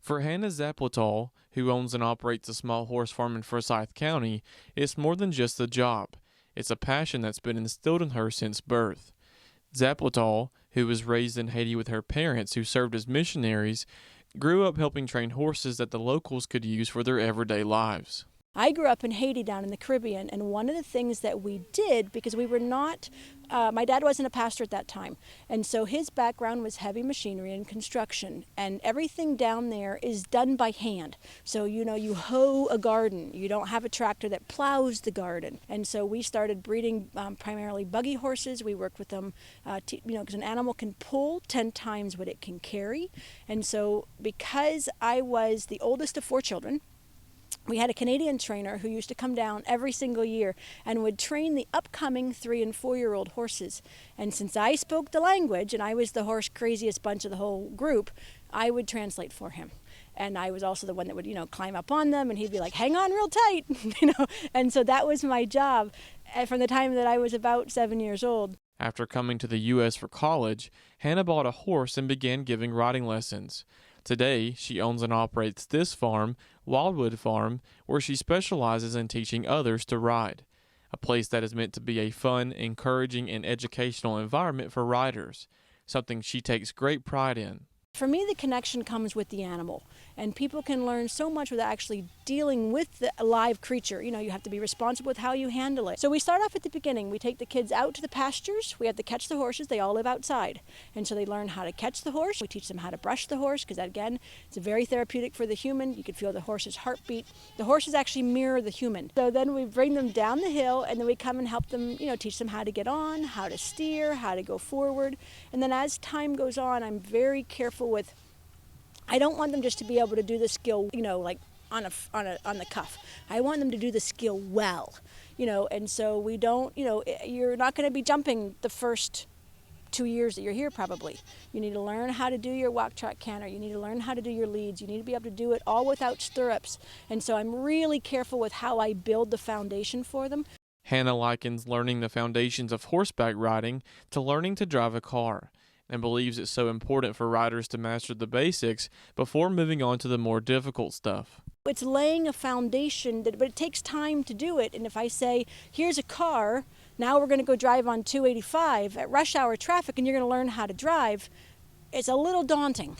For Hannah Zapletal, who owns and operates a small horse farm in Forsyth County, it's more than just a job. It's a passion that's been instilled in her since birth. Zapletal, who was raised in Haiti with her parents who served as missionaries, grew up helping train horses that the locals could use for their everyday lives. I grew up in Haiti down in the Caribbean, and one of the things that we did, because we were not, my dad wasn't a pastor at that time, and so his background was heavy machinery and construction, and everything down there is done by hand. So, you hoe a garden. You don't have a tractor that plows the garden. And so we started breeding primarily buggy horses. We worked with them, because an animal can pull 10 times what it can carry. And so because I was the oldest of 4 children, we had a Canadian trainer who used to come down every single year and would train the upcoming 3- and 4-year-old horses. And since I spoke the language and I was the horse craziest bunch of the whole group, I would translate for him. And I was also the one that would, climb up on them, and he'd be like, hang on real tight, And so that was my job from the time that I was about 7 years old. After coming to the U.S. for college, Hannah bought a horse and began giving riding lessons. Today, she owns and operates this farm, Wildwood Farm, where she specializes in teaching others to ride, a place that is meant to be a fun, encouraging, and educational environment for riders, something she takes great pride in. For me, the connection comes with the animal, and people can learn so much without actually dealing with the live creature. You have to be responsible with how you handle it. So we start off at the beginning. We take the kids out to the pastures. We have to catch the horses. They all live outside, and so they learn how to catch the horse. We teach them how to brush the horse, because again, it's very therapeutic for the human. You can feel the horse's heartbeat. The horses actually mirror the human. So then we bring them down the hill, and then we come and help them, teach them how to get on, how to steer, how to go forward. And then as time goes on, I'm very careful with, I don't want them just to be able to do the skill, like on the cuff. I want them to do the skill well, and so we don't, you're not going to be jumping the first 2 years that you're here probably. You need to learn how to do your walk, trot, canter. You need to learn how to do your leads. You need to be able to do it all without stirrups. And so I'm really careful with how I build the foundation for them. Hannah likens learning the foundations of horseback riding to learning to drive a car, and believes it's so important for riders to master the basics before moving on to the more difficult stuff. It's laying a foundation, but it takes time to do it. And if I say, here's a car, now we're going to go drive on 285 at rush hour traffic and you're going to learn how to drive, it's a little daunting.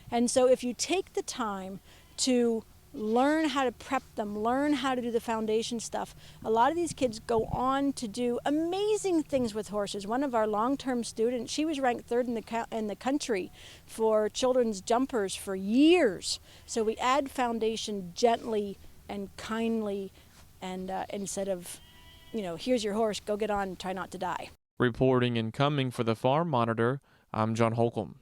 And so if you take the time to learn how to prep them, learn how to do the foundation stuff. A lot of these kids go on to do amazing things with horses. One of our long-term students, she was ranked 3rd in the country for children's jumpers for years. So we add foundation gently and kindly, and instead of, here's your horse, go get on and try not to die. Reporting and coming for the Farm Monitor, I'm John Holcomb.